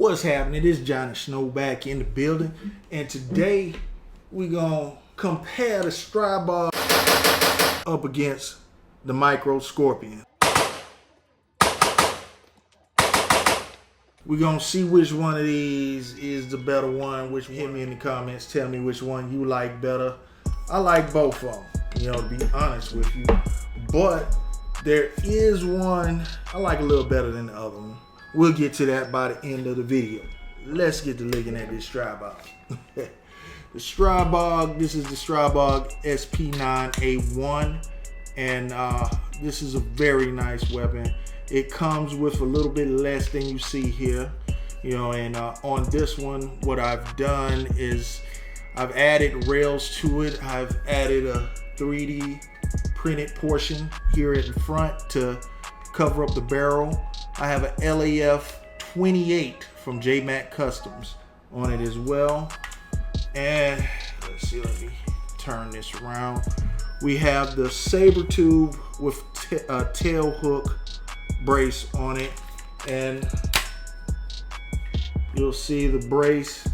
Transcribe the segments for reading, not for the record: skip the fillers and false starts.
What's happening? It is Johnny Snow back in the building, and today we're gonna compare the Stribog up against the Micro Scorpion. We're gonna see which one of these is the better one. Which hit me in the comments, tell me which one you like better. I like both of them, you know, to be honest with you. But there is one I like a little better than the other one. We'll get to that by the end of the video. Let's get to looking at this Stribog. The Stribog, this is the Stribog SP9A1, and this is a very nice weapon. It comes with a little bit less than you see here, you know, and on this one, what I've done is I've added rails to it. I've added a 3D printed portion here at the front to cover up the barrel. I have an LAF 28 from JMac Customs on it as well. And let's see, let me turn this around. We have the saber tube with a tail hook brace on it, and you'll see the brace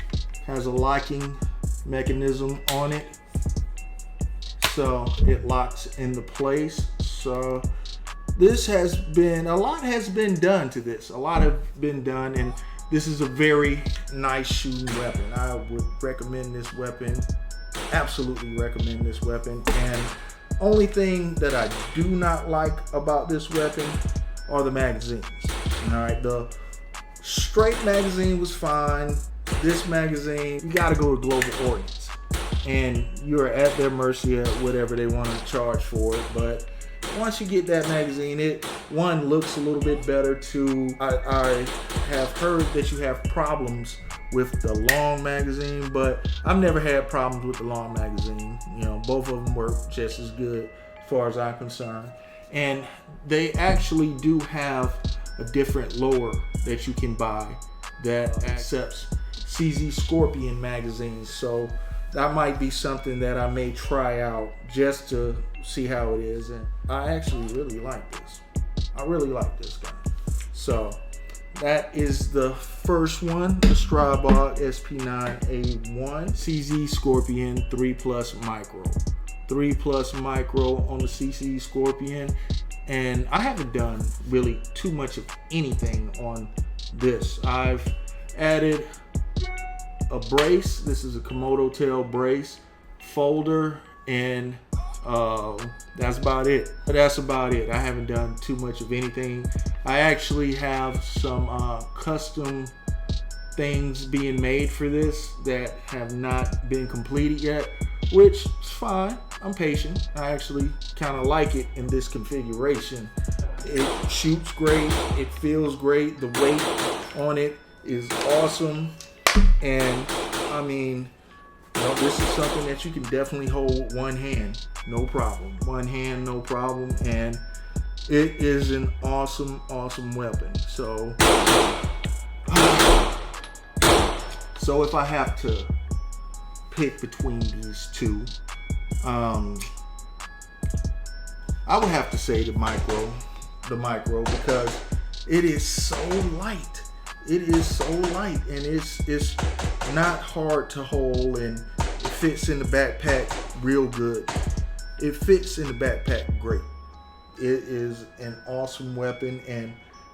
has a locking mechanism on it, so it locks into place. So this has been, a lot has been done to this. A lot have been done, and this is a very nice shooting weapon. I would recommend this weapon, absolutely recommend this weapon. And only thing that I do not like about this weapon are the magazines. All right, the straight magazine was fine. This magazine, you gotta go to Global Ordnance, and you're at their mercy at whatever they want to charge for it. But once you get that magazine, it one looks a little bit better. Two, I have heard that you have problems with the long magazine, but I've never had problems with the long magazine. You know, both of them work just as good as far as I'm concerned. And they actually do have a different lower that you can buy that accepts CZ Scorpion magazines. So that might be something that I may try out just to see how it is. And I actually really like this. I really like this guy. So that is the first one, the Stribog SP9A1 CZ Scorpion 3+ Micro. 3+ Micro on the CZ Scorpion. And I haven't done really too much of anything on this. I've added a brace. This is a Komodo tail brace, folder, and that's about it. I haven't done too much of anything. I actually have some custom things being made for this that have not been completed yet, which is fine. I'm patient. I actually kind of like it in this configuration. It shoots great. It feels great. The weight on it is awesome. And I mean, you know, this is something that you can definitely hold one hand, no problem. One hand, no problem. And it is an awesome, awesome weapon. So if I have to pick between these two, I would have to say the micro, because it is so light. It is so light, and it's not hard to hold, and it fits in the backpack real good. It fits in the backpack great. It is an awesome weapon, and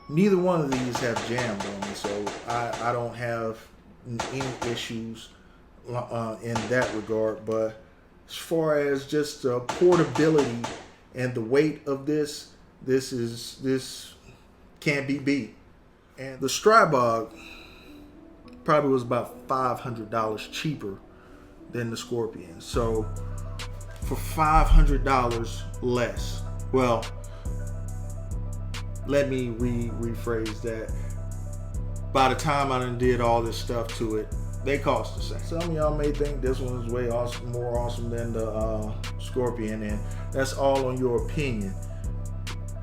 neither one of these have jammed on me, so I don't have any issues in that regard. But as far as just the portability and the weight of this can't be beat. And the Stribog probably was about $500 cheaper than the Scorpion. So for $500 less, well, let me rephrase that. By the time I done did all this stuff to it, they cost the same. Some of y'all may think this one is way awesome, more awesome than the Scorpion, and that's all on your opinion.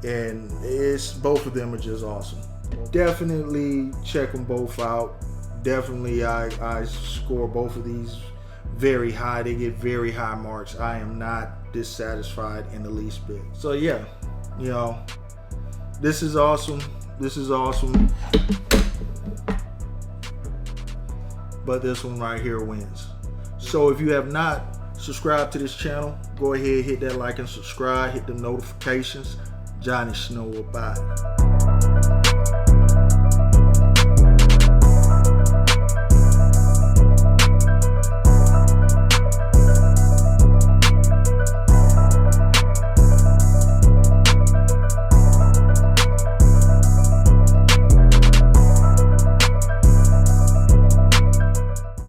And it's, both of them are just awesome. Definitely check them both out. Definitely I score both of these very high. They get very high marks. I am not dissatisfied in the least bit. So yeah, you know, this is awesome. This is awesome. but this one right here wins. So if you have not subscribed to this channel, go ahead, hit that like and subscribe, hit the notifications. Johnny Snow about it.